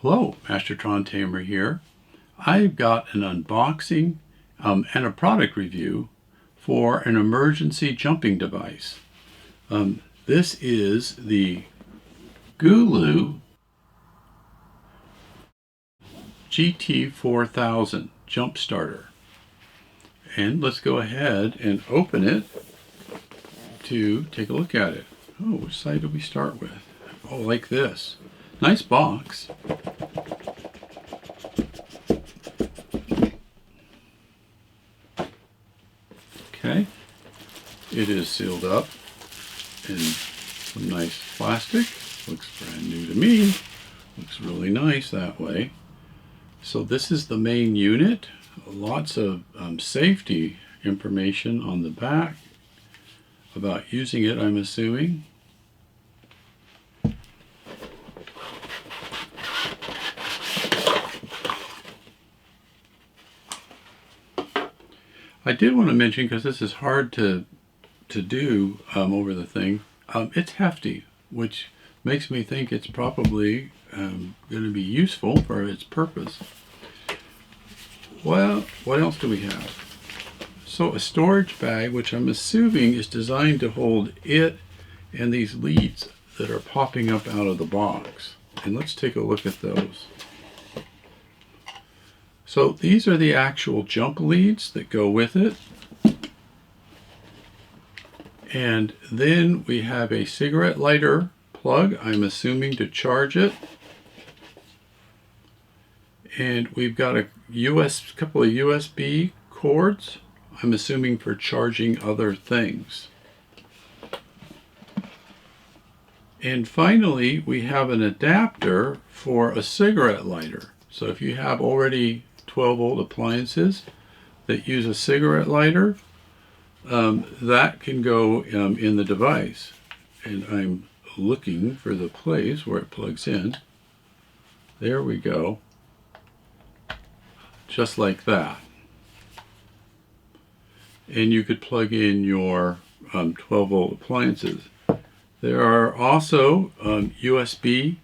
Hello, Mastertron Tamer here. I've got an unboxing and a product review for an emergency jumping device. This is the Gooloo GT 4000 jump starter. And let's go ahead and open it to take a look at it. Oh, which side do we start with? Oh, like this. Nice box. Okay, it is sealed up in some nice plastic. Looks brand new to me. Looks really nice that way. So this is the main unit. Lots of safety information on the back about using it, I'm assuming. I did want to mention, because this is hard to do over the thing, it's hefty, which makes me think it's probably going to be useful for its purpose. Well, what else do we have? So a storage bag, which I'm assuming is designed to hold it and these leads that are popping up out of the box. And let's take a look at those. So these are the actual jump leads that go with it. And then we have a cigarette lighter plug, I'm assuming to charge it. And we've got a couple of USB cords, I'm assuming for charging other things. And finally, we have an adapter for a cigarette lighter. So if you have already 12-volt appliances that use a cigarette lighter, that can go in the device. And I'm looking for the place where it plugs in. There we go. Just like that. And you could plug in your 12-volt appliances. There are also USB,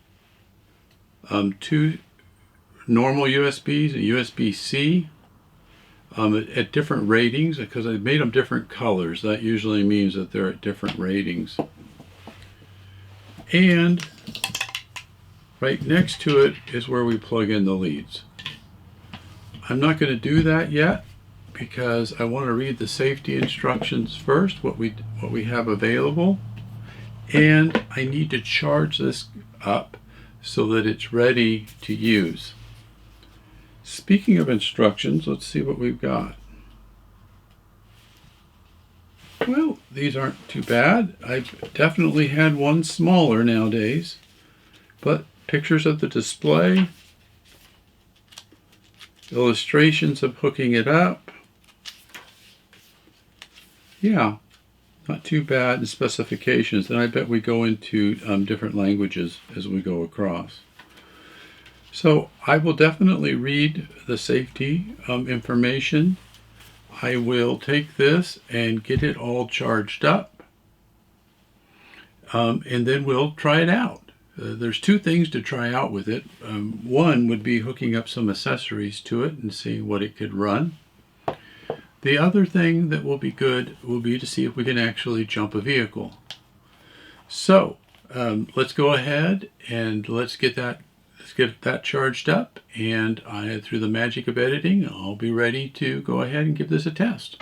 two normal USBs and USB-C at different ratings, because I made them different colors. That usually means that they're at different ratings. And right next to it is where we plug in the leads. I'm not going to do that yet because I want to read the safety instructions first, what we have available, and I need to charge this up so that it's ready to use. Speaking of instructions, let's see what we've got. Well, these aren't too bad. I've definitely had one smaller nowadays, but pictures of the display, illustrations of hooking it up. Yeah, not too bad in specifications. And I bet we go into different languages as we go across. So I will definitely read the safety information. I will take this and get it all charged up. And then we'll try it out. There's two things to try out with it. One would be hooking up some accessories to it and seeing what it could run. The other thing that will be good will be to see if we can actually jump a vehicle. So let's go ahead and let's get that charged up, and through the magic of editing, I'll be ready to go ahead and give this a test.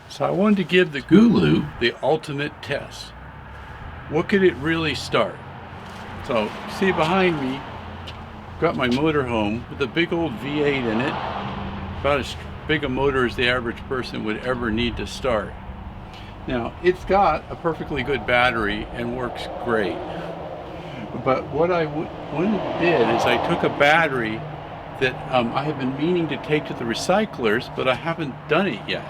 So I wanted to give the Gooloo the ultimate test. What could it really start? So see behind me, I've got my motorhome with a big old V8 in it, about as big a motor as the average person would ever need to start. Now it's got a perfectly good battery and works great. But what I did is I took a battery that I have been meaning to take to the recyclers, but I haven't done it yet.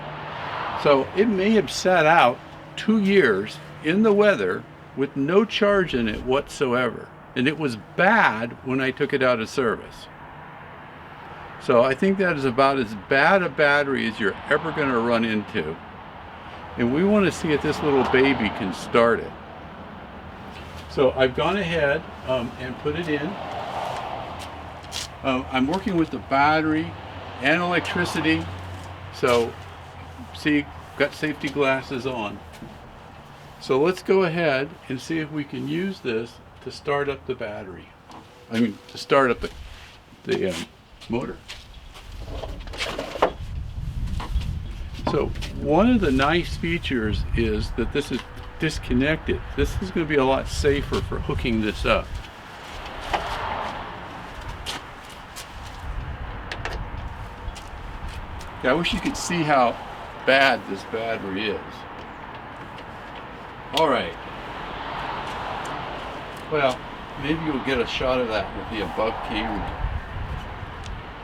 So it may have sat out 2 years in the weather with no charge in it whatsoever. And it was bad when I took it out of service. So I think that is about as bad a battery as you're ever going to run into. And we want to see if this little baby can start it. So I've gone ahead and put it in. I'm working with the battery and electricity, so see, got safety glasses on. So let's go ahead and see if we can use this to start up the battery. I mean, to start up the motor. So one of the nice features is that this is disconnected. This is going to be a lot safer for hooking this up. Yeah, I wish you could see how bad this battery is. All right. Well, maybe you'll get a shot of that with the above camera.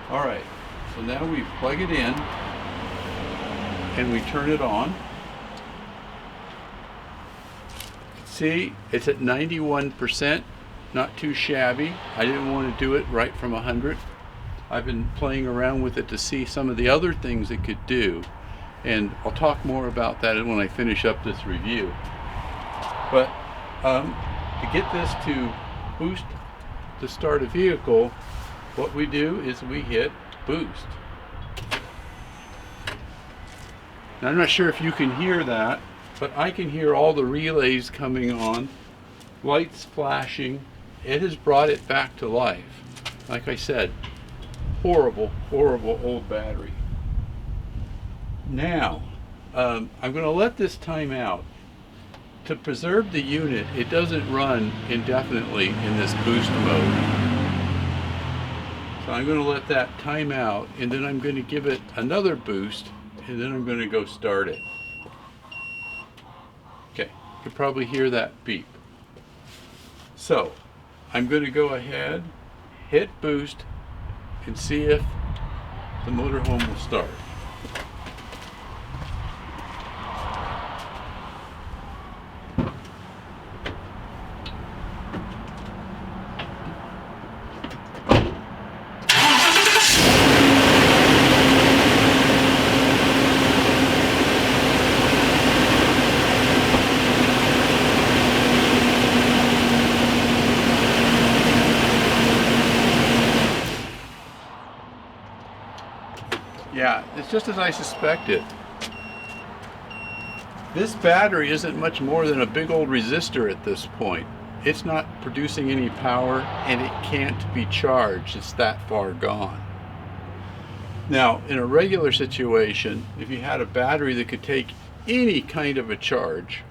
All right, so now we plug it in and we turn it on. See, it's at 91%, not too shabby. I didn't want to do it right from 100. I've been playing around with it to see some of the other things it could do, and I'll talk more about that when I finish up this review. But to get this to boost to start a vehicle, what we do is we hit boost. Now, I'm not sure if you can hear that, but I can hear all the relays coming on, lights flashing. It has brought it back to life. Like I said, horrible, horrible old battery. Now, I'm going to let this time out. To preserve the unit, it doesn't run indefinitely in this boost mode. So I'm going to let that time out, and then I'm going to give it another boost, and then I'm going to go start it. Okay, you can probably hear that beep. So I'm going to go ahead, hit boost, and see if the motorhome will start. Yeah, it's just as I suspected. This battery isn't much more than a big old resistor at this point. It's not producing any power, and it can't be charged. It's that far gone. Now, in a regular situation, if you had a battery that could take any kind of a charge,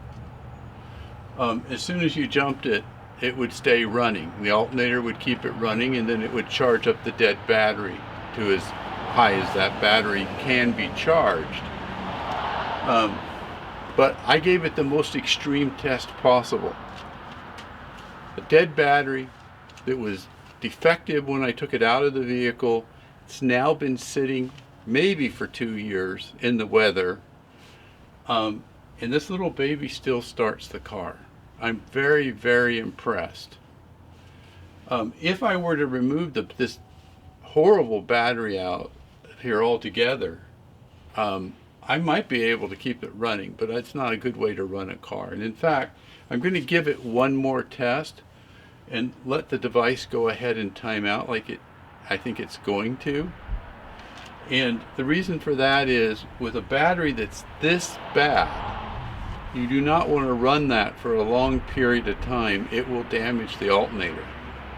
as soon as you jumped it, it would stay running. The alternator would keep it running, and then it would charge up the dead battery to as high as that battery can be charged. But I gave it the most extreme test possible. A dead battery that was defective when I took it out of the vehicle. It's now been sitting maybe for 2 years in the weather, and this little baby still starts the car. I'm very, very impressed. If I were to remove this horrible battery out here altogether, I might be able to keep it running, but it's not a good way to run a car. And in fact, I'm going to give it one more test and let the device go ahead and time out like I think it's going to. And the reason for that is, with a battery that's this bad, you do not want to run that for a long period of time. It will damage the alternator.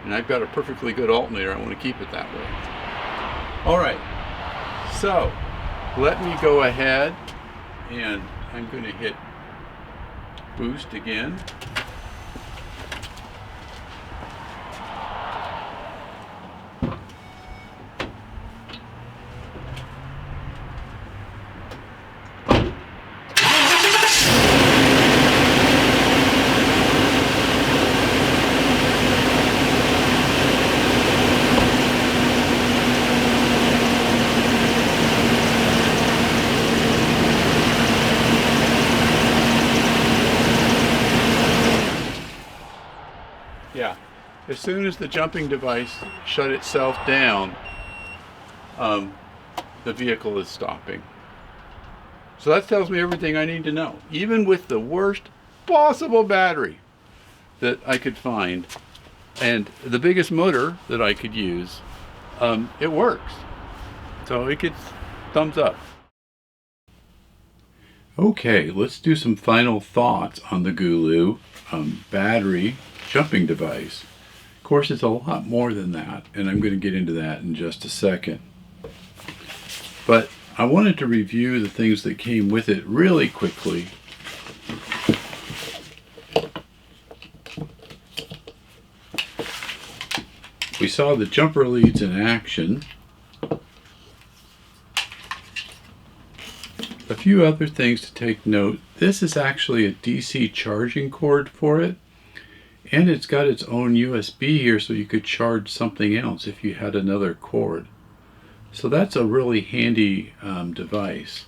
And I've got a perfectly good alternator. I want to keep it that way. All right. So let me go ahead, and I'm going to hit boost again. Yeah, as soon as the jumping device shut itself down, the vehicle is stopping. So that tells me everything I need to know. Even with the worst possible battery that I could find, and the biggest motor that I could use, it works. So it gets thumbs up. Okay, let's do some final thoughts on the Gooloo battery jumping device. Of course, it's a lot more than that, and I'm going to get into that in just a second. But I wanted to review the things that came with it really quickly. We saw the jumper leads in action. A few other things to take note. This is actually a DC charging cord for it, and it's got its own USB here, so you could charge something else if you had another cord. So that's a really handy device.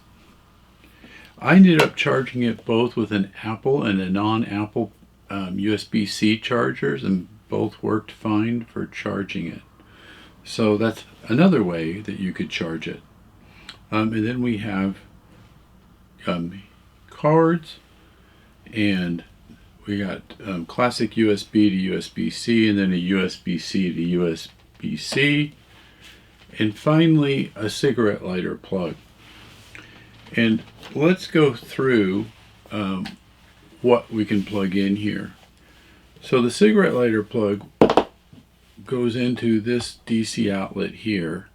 I ended up charging it both with an Apple and a non-Apple USB-C chargers, and both worked fine for charging it. So that's another way that you could charge it. And then we have cards, and we got classic USB to USB-C, and then a USB-C to USB-C, and finally a cigarette lighter plug. And let's go through what we can plug in here. So the cigarette lighter plug goes into this DC outlet here.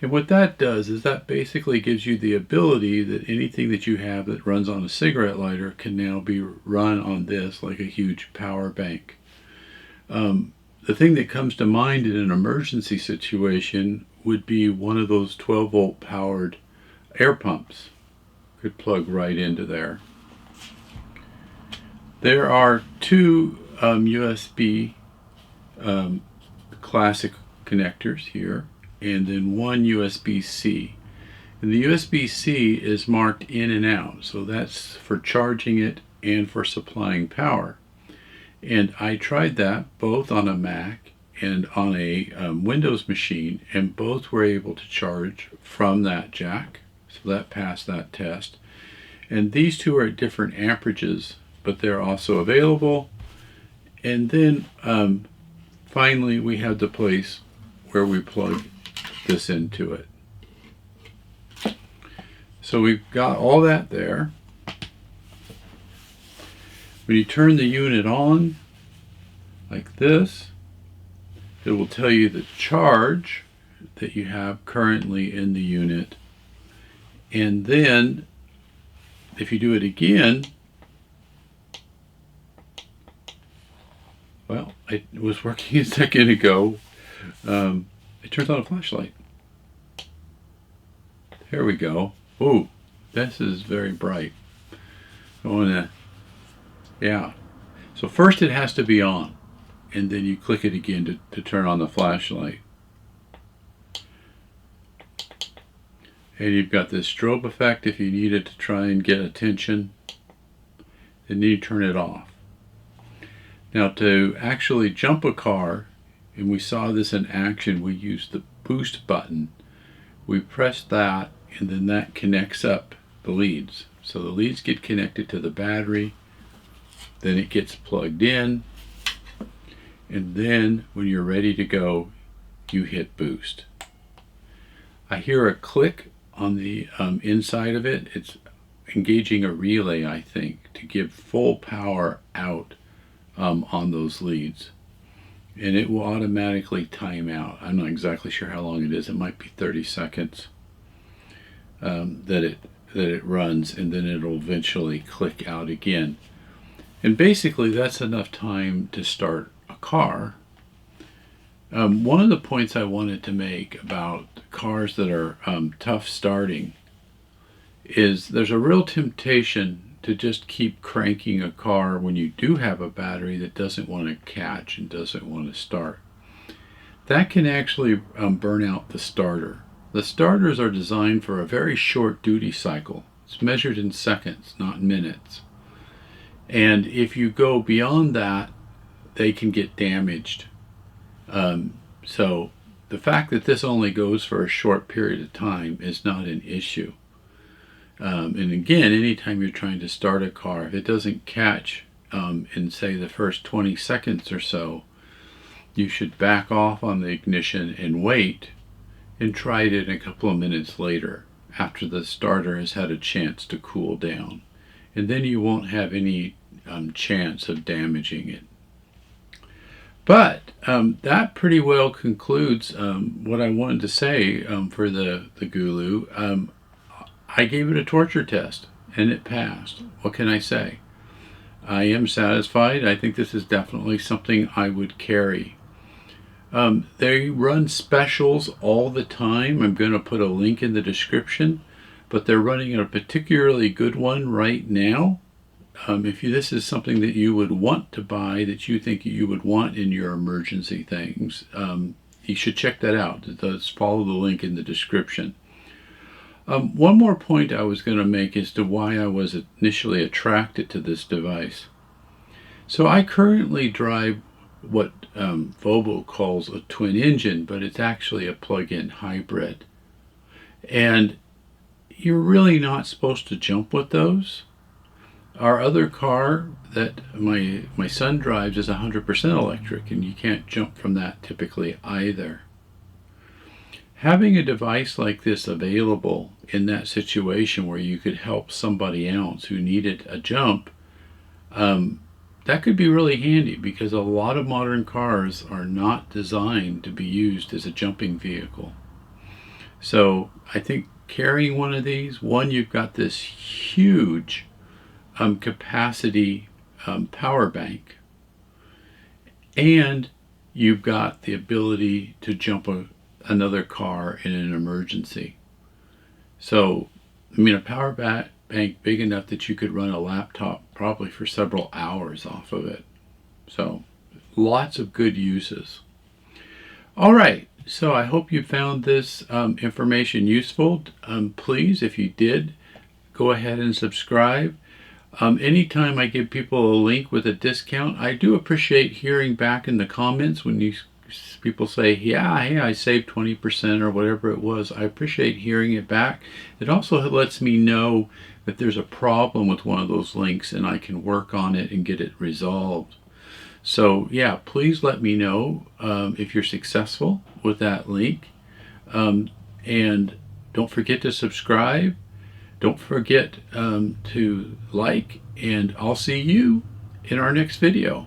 And what that does is that basically gives you the ability that anything that you have that runs on a cigarette lighter can now be run on this like a huge power bank. The thing that comes to mind in an emergency situation would be one of those 12-volt powered air pumps. Could plug right into there. There are two USB classic connectors here, and then one USB-C. And the USB-C is marked in and out, so that's for charging it and for supplying power. And I tried that both on a Mac and on a Windows machine, and both were able to charge from that jack, so that passed that test. And these two are at different amperages, but they're also available. And then finally we have the place where we plug this into it. So we've got all that there. When you turn the unit on like this, it will tell you the charge that you have currently in the unit. And then if you do it again, well, it was working a second ago. It turns on a flashlight. There we go. Oh, this is very bright. I wanna, yeah. So first it has to be on, and then you click it again to turn on the flashlight. And you've got this strobe effect if you need it to try and get attention. Then you turn it off. Now to actually jump a car, and we saw this in action, we used the boost button. We press that, and then that connects up the leads. So the leads get connected to the battery, then it gets plugged in, and then when you're ready to go, you hit boost. I hear a click on the inside of it. It's engaging a relay, I think, to give full power out on those leads. And it will automatically time out. I'm not exactly sure how long it is. It might be 30 seconds that it runs, and then it'll eventually click out again. And basically that's enough time to start a car. One of the points I wanted to make about cars that are tough starting is there's a real temptation to just keep cranking a car when you do have a battery that doesn't want to catch and doesn't want to start. That can actually burn out the starter. The starters are designed for a very short duty cycle. It's measured in seconds, not minutes. And if you go beyond that, they can get damaged. So the fact that this only goes for a short period of time is not an issue. And again, anytime you're trying to start a car, if it doesn't catch in, say, the first 20 seconds or so, you should back off on the ignition and wait and try it in a couple of minutes later after the starter has had a chance to cool down. And then you won't have any chance of damaging it. But that pretty well concludes what I wanted to say for the Gooloo. I gave it a torture test and it passed. What can I say? I am satisfied. I think this is definitely something I would carry. They run specials all the time. I'm going to put a link in the description, but they're running a particularly good one right now. If this is something that you would want to buy, that you think you would want in your emergency things, you should check that out. Just follow the link in the description. One more point I was going to make as to why I was initially attracted to this device. So I currently drive what Volvo calls a twin engine, but it's actually a plug-in hybrid. And you're really not supposed to jump with those. Our other car that my son drives is 100% electric, and you can't jump from that typically either. Having a device like this available in that situation where you could help somebody else who needed a jump, that could be really handy, because a lot of modern cars are not designed to be used as a jumping vehicle. So I think carrying one of these, one, you've got this huge capacity power bank, and you've got the ability to jump another car in an emergency. So, I mean, a power bank big enough that you could run a laptop probably for several hours off of it. So, lots of good uses. All right, so I hope you found this information useful. Please, if you did, go ahead and subscribe. Anytime I give people a link with a discount, I do appreciate hearing back in the comments when people say, yeah, hey, I saved 20% or whatever it was. I appreciate hearing it back. It also lets me know that there's a problem with one of those links and I can work on it and get it resolved. So yeah, please let me know if you're successful with that link. And don't forget to subscribe. Don't forget to like, and I'll see you in our next video.